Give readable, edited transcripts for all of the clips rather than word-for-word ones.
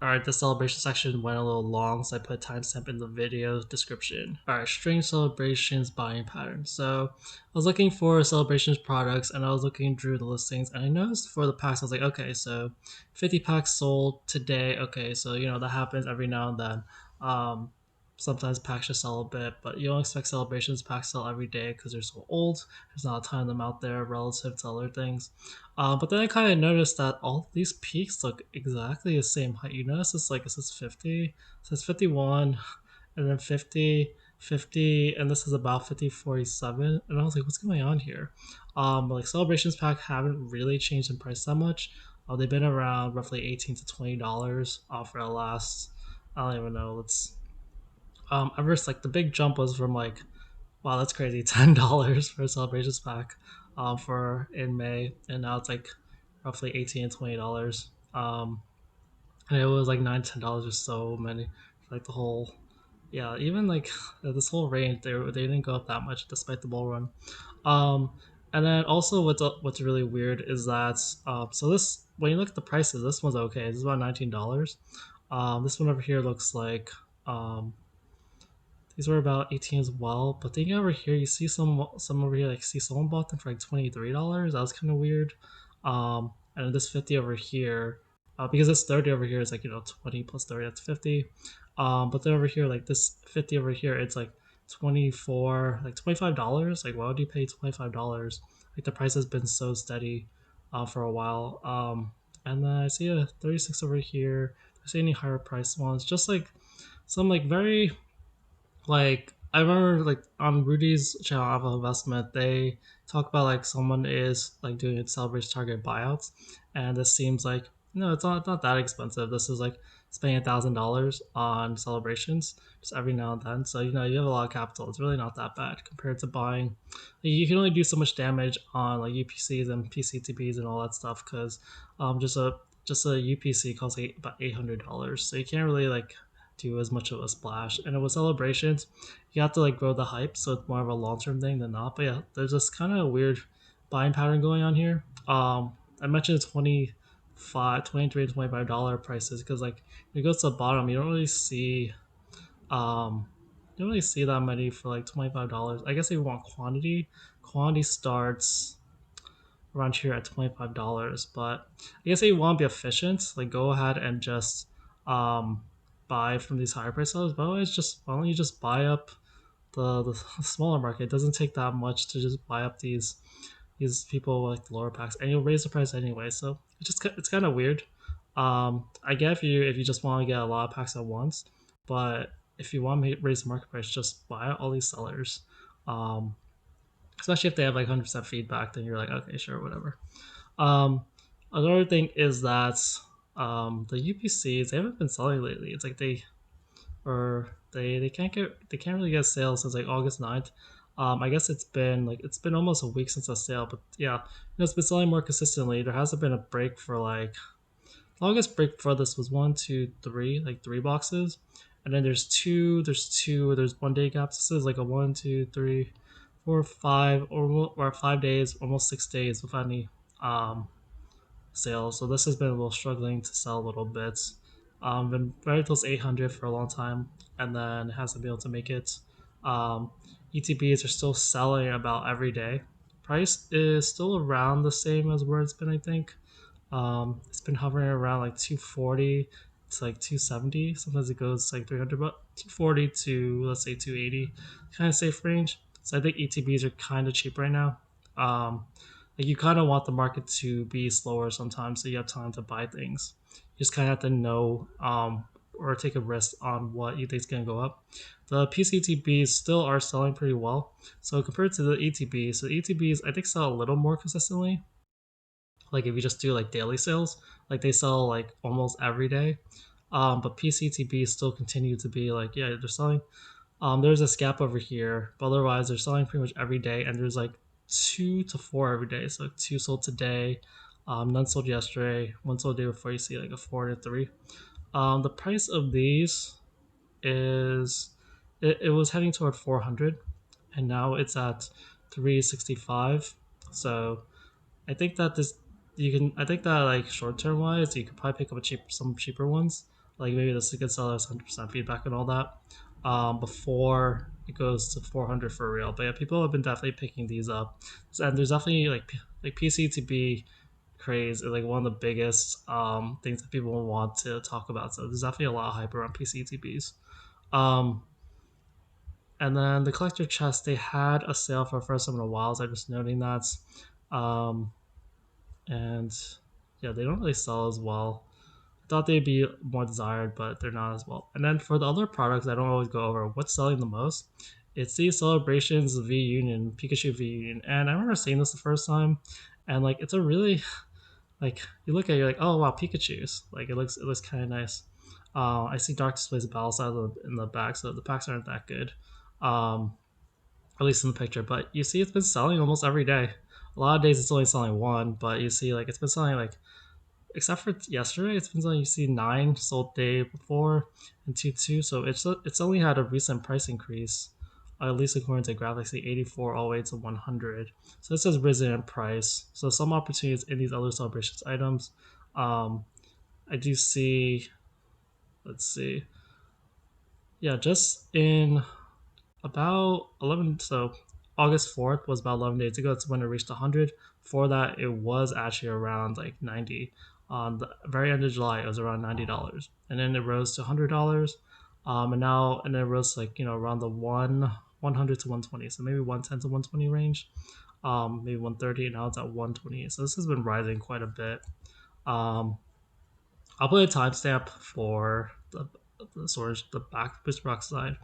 Alright, the celebration section went a little long, so I put a timestamp in the video description. Alright, strange celebrations buying patterns. So I was looking for celebrations products and I was looking through the listings and I noticed for the packs, I was like, okay, so 50 packs sold today. Okay, so that happens every now and then. Um, Sometimes packs just sell a bit, but you don't expect celebrations packs sell every day because they're so old. There's not a ton of them out there relative to other things. But then I kind of noticed that all these peaks look exactly the same height. You notice it's like it says 50, it says 51, and then 50, 50, and this is about 50, 47. And I was like, what's going on here? Like celebrations pack haven't really changed in price that much. They've been around roughly $18 to $20 for the last. I don't even know. Let's ever like the big jump was from like, wow, that's crazy, $10 for a celebrations pack for in May, and now it's like roughly 18 and $20. And it was like $9 $10 or so many for like the whole, yeah, even like this whole range they didn't go up that much despite the bull run. Um, and then also what's really weird is that so this when you look at the prices, this one's okay. This is about $19. This one over here looks like um, these were about 18 as well. But then over here, you see some over here, like see someone bought them for like $23. That was kind of weird. And this 50 over here, because this 30 over here is like 20 plus 30, that's 50. But then over here, like this 50 over here, it's like 24, like $25. Like why would you pay $25? Like the price has been so steady for a while. And then I see a 36 over here. Do I see any higher price ones? Just like some like very like I remember like on Rudy's channel Alpha Investment, they talk about like someone is like doing a celebration target buyouts, and this seems like no, it's not that expensive. This is like spending $1,000 on celebrations just every now and then. So you have a lot of capital. It's really not that bad compared to buying. You can only do so much damage on like UPCs and PCTPs and all that stuff because just a UPC costs like about $800. So you can't really like do as much of a splash. And with celebrations, you have to like grow the hype, so it's more of a long term thing than not. But yeah, there's this kind of weird buying pattern going on here. I mentioned 25, 23, $25 prices because like when you go to the bottom, you don't really see that many for like $25. I guess if you want quantity, quantity starts around here at $25. But I guess if you want to be efficient, like go ahead and just um, buy from these higher price sellers. But otherwise, just why don't you just buy up the smaller market? It doesn't take that much to just buy up these people with like the lower packs, and you'll raise the price anyway. So it's kind of weird. I get if you just want to get a lot of packs at once, but if you want to raise the market price, just buy out all these sellers. Um, Especially if they have like 100% feedback, then you're like, okay, sure, whatever. Um, Another thing is that the UPCs they haven't been selling lately. It's like they can't really get sales since like August 9th. I guess it's been almost a week since a sale, but yeah, it's been selling more consistently. There hasn't been a break for like longest break for this was one, two, three, like three boxes, and then there's 1 day gaps. This is like a one, two, three, 4, 5, or 5 days, almost 6 days without any um sales. So this has been a little struggling to sell a little bit. Been very close to 800 for a long time, and then hasn't been able to make it. Um, ETBs are still selling about every day. Price is still around the same as where it's been, I think. It's been hovering around like 240 to like 270. Sometimes it goes like 300, but 240 to let's say 280, kind of safe range. So I think ETBs are kind of cheap right now. Like you kind of want the market to be slower sometimes, so you have time to buy things. You just kind of have to know or take a risk on what you think is going to go up. The PCTBs still are selling pretty well. So compared to the ETBs, so the ETBs I think sell a little more consistently, like if you just do like daily sales, like they sell like almost every day. But PCTB still continue to be like, yeah, they're selling. There's a gap over here, but otherwise they're selling pretty much every day, and there's like 2 to 4 every day. So like two sold today, none sold yesterday, one sold the day before. You see like a 4 to 3. The price of these is it was heading toward 400, and now it's at 365. So I think that this you can I think that like short term wise you could probably pick up some cheaper ones like maybe this good seller has 100% feedback and all that, before it goes to 400 for real. But yeah, people have been definitely picking these up, and there's definitely like PCTB craze is like one of the biggest things that people want to talk about. So there's definitely a lot of hype around PCTBs. Um, and then the collector chest, they had a sale for the first time in a while, so I'm just noting that. Um, and yeah, they don't really sell as well. I thought they'd be more desired, but they're not as well. And then for the other products, I don't always go over what's selling the most. It's the Celebrations V Union, Pikachu V Union. And I remember seeing this the first time, and like it's a really like you look at it, you're like, oh wow, Pikachu's. Like it looks kind of nice. I see Dark Displays of Battle Style in the back, so the packs aren't that good. Um, at least in the picture. But you see, it's been selling almost every day. A lot of days it's only selling one, but you see, like it's been selling like, except for yesterday, it's been selling. You see, 9 sold day before and 2 2. So it's only had a recent price increase, at least according to graphics, the 84 all the way to 100. So this has risen in price. So some opportunities in these other celebrations items. Um, I do see. Let's see. Yeah, just in about 11, so August 4th was about 11 days ago. That's when it reached 100. Before that, it was actually around like 90. On the very end of July, it was around $90, and then it rose to $100. And then it rose like, around the 100 to 120, so maybe 110 to 120 range, maybe 130, and now it's at 120. So this has been rising quite a bit. um I'll put a timestamp for the storage, the back booster box side.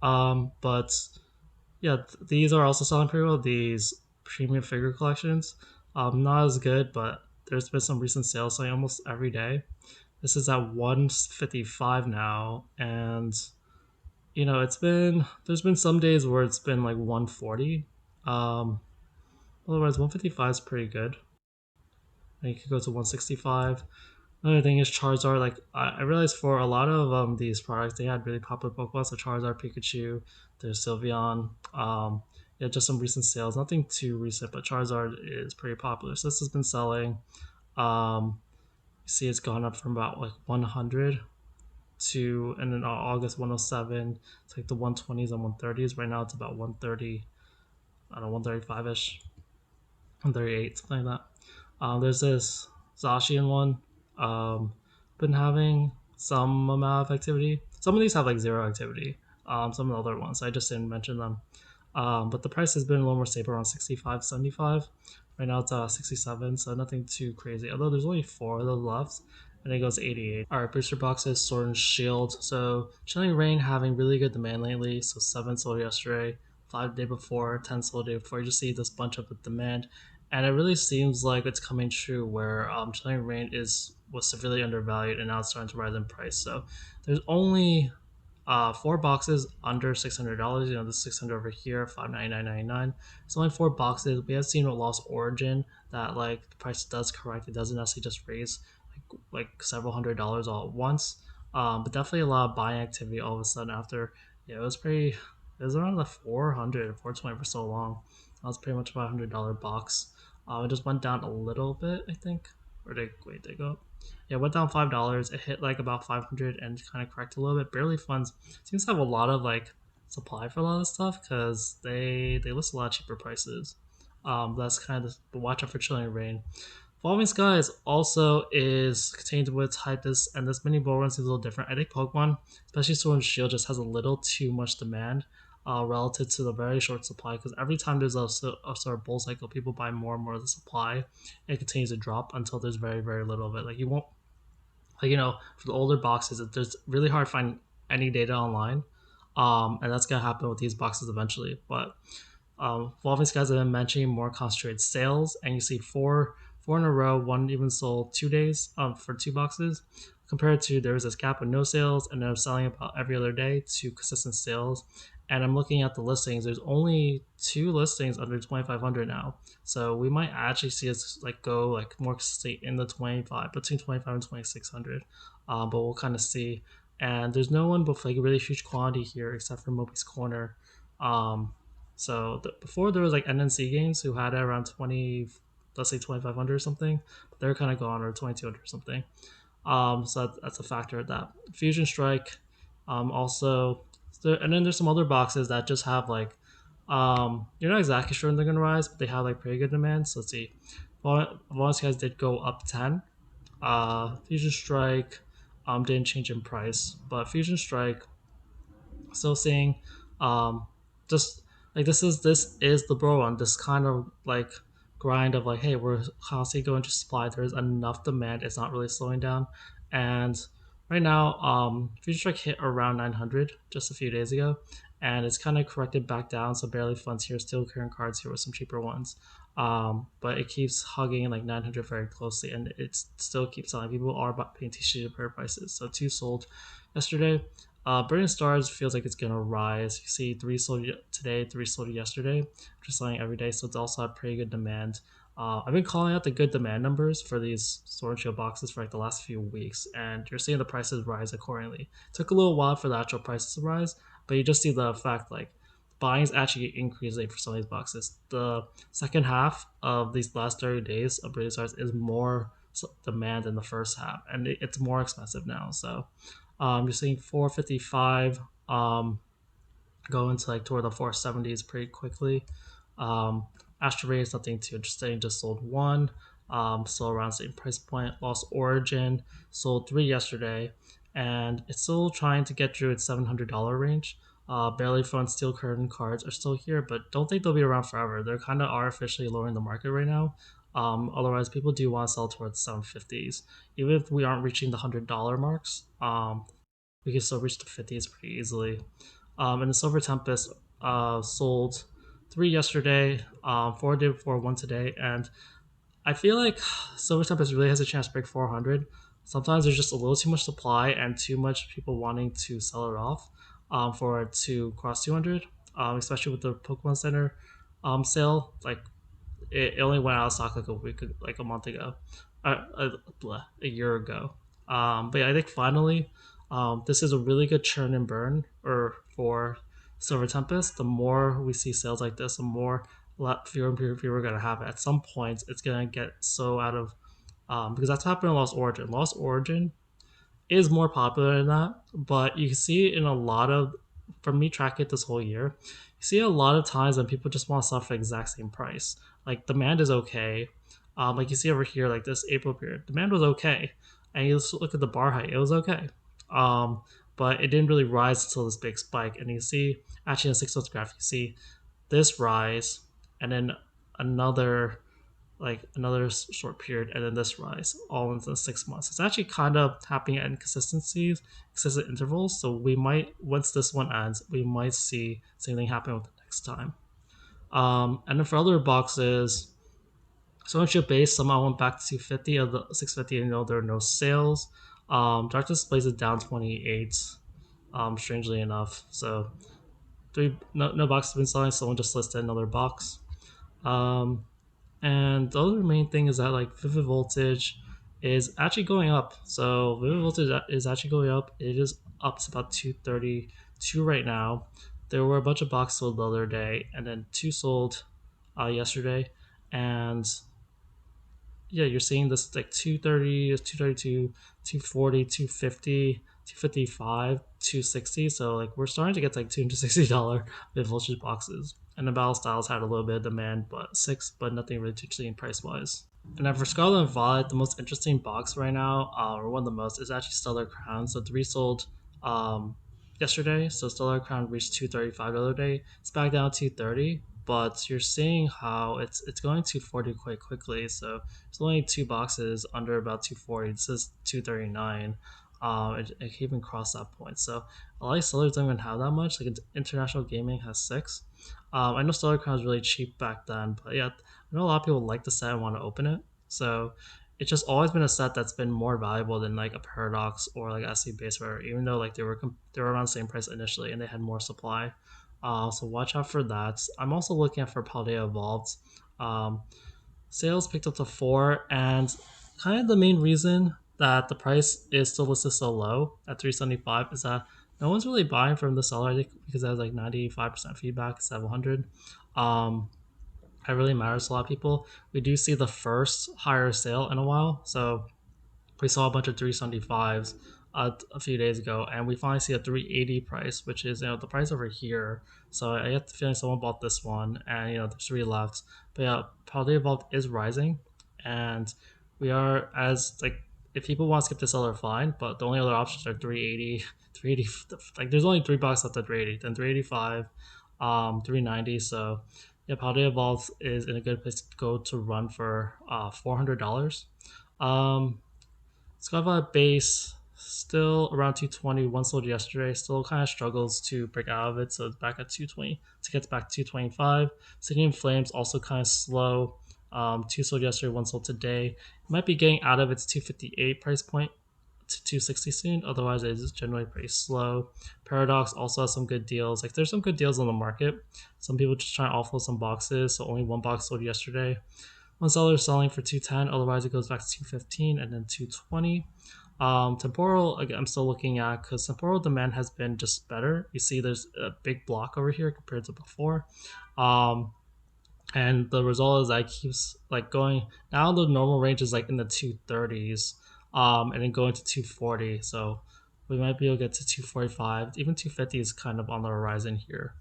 But yeah, these are also selling pretty well. These premium figure collections, not as good, but there's been some recent sales selling almost every day. This is at 155 now, and there's been some days where it's been like 140. Um, Otherwise, 155 is pretty good. And you could go to 165. Another thing is Charizard. Like I realized for a lot of these products, they had really popular Pokemon. So Charizard, Pikachu, there's Sylveon. Yeah, just some recent sales. Nothing too recent, but Charizard is pretty popular. So this has been selling. You see, it's gone up from about like 100 to, and then August 107. It's like the 120s and 130s. Right now, it's about 130. I don't know, 135 ish, 138, something like that. There's this Zacian one. Um, Been having some amount of activity. Some of these have like zero activity. Some of the other ones I just didn't mention them. But the price has been a little more stable, around 65, 75. Right now it's 67, so nothing too crazy. Although there's only 4 of those left, and it goes to 88. All right, booster boxes, Sword and Shield. So Chilling Reign having really good demand lately. So 7 sold yesterday, 5 the day before, 10 sold the day before. You just see this bunch of demand, and it really seems like it's coming true where Chilling Reign was severely undervalued and now it's starting to rise in price. So there's only 4 boxes under $600. The 600 over here, $599.99. It's only 4 boxes. We have seen with Lost Origin that like the price does correct. It doesn't necessarily just raise like several $100s all at once. But definitely a lot of buying activity all of a sudden after. Yeah, it was pretty. It was around the 400, 420 for so long. That was pretty much about $100 box. It just went down a little bit, I think. Or they go up? Yeah, it went down $5. It hit like about 500 and kind of corrected a little bit. Barely Funds seems to have a lot of like supply for a lot of stuff because they list a lot of cheaper prices. That's kind of the watch out for Chilling Reign. Evolving Skies also is contained with hype. This mini bull run seems a little different. I think Pokemon, especially Sword and Shield, just has a little too much demand relative to the very short supply. Because every time there's a sort of bull cycle, people buy more and more of the supply. It continues to drop until there's very very little of it. Like you won't, like for the older boxes, there's really hard to find any data online, and that's gonna happen with these boxes eventually. But Evolving Skies have been mentioning more concentrated sales, and you see four in a row. One even sold 2 days for 2 boxes, compared to there was this gap with no sales, and they're selling about every other day to consistent sales. And I'm looking at the listings. There's only 2 listings under 2,500 now, so we might actually see us like go like more consistently in the 25, between 25 and 2,600. But we'll kind of see. And there's no one with like a really huge quantity here except for Moby's Corner. Um, Before there was like NNC games who had it around 20, let's say 2,500 or something, but they're kind of gone, or 2,200 or something. So that's a factor of that. Fusion Strike, also, and then there's some other boxes that just have like, you're not exactly sure when they're gonna rise, but they have like pretty good demand. So let's see, Bonus guys did go up 10. Fusion Strike, didn't change in price, but Fusion Strike still seeing, um just like this is the bro one, this kind of like grind of like, hey, we're constantly going to supply, there's enough demand, it's not really slowing down. And right now, Future Strike hit around 900 just a few days ago, and it's kind of corrected back down, so barely funds here, still current cards here with some cheaper ones. But it keeps hugging like 900 very closely, and it still keeps selling. People are paying t-shirt per prices, so two sold yesterday. Burning Stars feels like it's gonna rise. You see, three sold today, three sold yesterday, just selling every day, so it's also had pretty good demand. I've been calling out the good demand numbers for these Sword and Shield boxes for like the last few weeks, and you're seeing the prices rise accordingly. It took a little while for the actual prices to rise, but you just see the fact like buying is actually increasing for some of these boxes. The second half of these last 30 days of Burning Stars is more demand than the first half, and it's more expensive now. So you're seeing 455 go into like toward the 470s pretty quickly. Um, Astro Ray is nothing too interesting, just sold one. Still around the same price point. Lost Origin sold three yesterday, and it's still trying to get through its $700 range. Barely Fun Steel Curtain cards are still here, but don't think they'll be around forever. They're kind of artificially lowering the market right now. Otherwise, people do want to sell towards 750s. Even if we aren't reaching the $100 marks, we can still reach the 50s pretty easily. And the Silver Tempest sold three yesterday, four day before, one today, and I feel like Silver Tempest really has a chance to break 400. Sometimes there's just a little too much supply and too much people wanting to sell it off, for it to cross 200, especially with the Pokemon Center sale. Like it only went out of stock like a week, like a month ago, a year ago. But yeah, I think finally, this is a really good churn and burn or for Silver Tempest. The more we see sales like this, the more fewer and fewer are gonna have it. At some point, it's gonna get so out of, because that's happened in Lost Origin. Lost Origin is more popular than that, but you can see it in a lot of, from me tracking it this whole year, you see a lot of times when people just want to sell for the exact same price. Like demand is okay. Like you see over here, like this April period, demand was okay, and you just look at the bar height, it was okay. But it didn't really rise until this big spike, and you see actually in the 6 month graph, you see this rise, and then another another short period, and then this rise all within 6 months. It's actually kind of happening at inconsistencies, consistent intervals. So we might, once this one ends, we might see something happen with the next time. And then for other boxes, so on chip base, somehow went back to 50 of the 650. You know, there are no sales. Dark Displays is down 28. Strangely enough, so no boxes have been selling. Someone just listed another box. Um, and the other main thing is that like Vivid Voltage is actually going up. So Vivid Voltage is actually going up. It is up to about 232 right now. There were a bunch of boxes sold the other day, and then two sold yesterday. And yeah, you're seeing this like 230, 232, 240, 250, 255, 260. So like we're starting to get like $260 Vivid Voltage boxes. And the Battle Styles had a little bit of demand, but nothing really too interesting price wise. And then for Scarlet and Violet, the most interesting box right now, or one of the most, is actually Stellar Crown. So three sold yesterday. So Stellar Crown reached 235 the other day. It's back down to 230, but you're seeing how it's going to 240 quite quickly. So there's only two boxes under about 240. This is 239. It can even cross that point. So a lot of sellers don't even have that much. Like International Gaming has six. I know Stellar Crown was really cheap back then, but yeah, I know a lot of people like the set and want to open it. So it's just always been a set that's been more valuable than like a Paradox or like SC base rare, even though like they were around the same price initially and they had more supply. So watch out for that. I'm also looking at for Paldea Evolved. Um, Sales picked up to four, and kind of the main reason that the price is still listed so low at 375 is that no one's really buying from the seller. I think because it has like 95% feedback, 700. Um, it really matters to a lot of people. We do see the first higher sale in a while, so we saw a bunch of 375s a few days ago, and we finally see a 380 price, which is the price over here. So I get the feeling someone bought this one, and there's three left. But yeah, Paldea Vault is rising, and we are as like if people want to skip the seller, fine. But the only other options are 380, 380. Like there's only $3 left at 380, then 385, 390. So yeah, Paldea Vault is in a good place to go to run for $400. Um, Scarlet base still around 220. One sold yesterday. Still kind of struggles to break out of it, so it's back at 220. To get back to 225. City in Flames also kind of slow. Two sold yesterday, one sold today. It might be getting out of its 258 price point to 260 soon. Otherwise, it is generally pretty slow. Paradox also has some good deals. Like there's some good deals on the market. Some people just trying to offload some boxes. So only one box sold yesterday. One seller is selling for 210. Otherwise, it goes back to 215 and then 220. Temporal, again, I'm still looking at because temporal demand has been just better. You see, there's a big block over here compared to before. And the result is that it keeps like going now. The normal range is like in the 230s, and then going to 240. So we might be able to get to 245. Even 250 is kind of on the horizon here.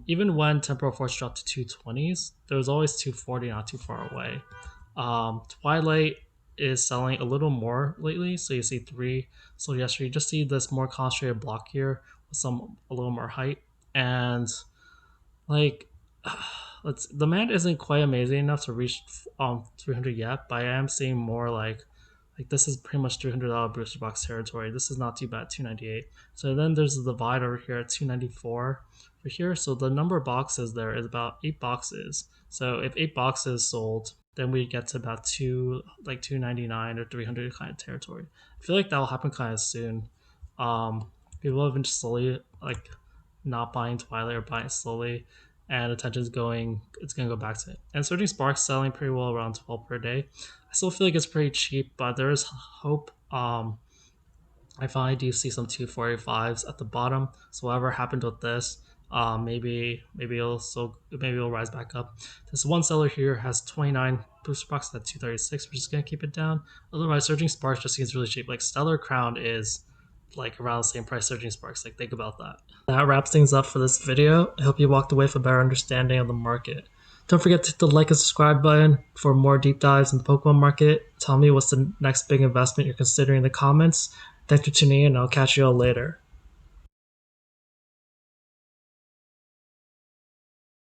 Even when temporal force dropped to 220s, there was always 240 not too far away. Twilight is selling a little more lately, so you see three. So yesterday, you just see this more concentrated block here with a little more height, and like demand isn't quite amazing enough to reach 300 yet, but I am seeing more like this is pretty much $300 booster box territory. This is not too bad, 298. So then there's a divide over here at 294 for here. So the number of boxes there is about 8 boxes. So if 8 boxes sold, then we get to about 299 or 300 kind of territory. I feel like that will happen kind of soon. People have been slowly like not buying Twilight or buying slowly, and attention's it's gonna go back to it. And Surging Sparks selling pretty well around 12 per day. I still feel like it's pretty cheap, but there is hope. I finally do see some 245s at the bottom. So whatever happened with this, maybe it'll rise back up. This one seller here has 29 booster boxes at 236. We're just gonna keep it down. Otherwise, Surging Sparks just seems really cheap. Like Stellar Crown is like around the same price Surging Sparks. Like think about that. That wraps things up for this video. I hope you walked away with a better understanding of the market. Don't forget to hit the like and subscribe button for more deep dives in the Pokemon market. Tell me what's the next big investment you're considering in the comments. Thanks for tuning in, and I'll catch you all later.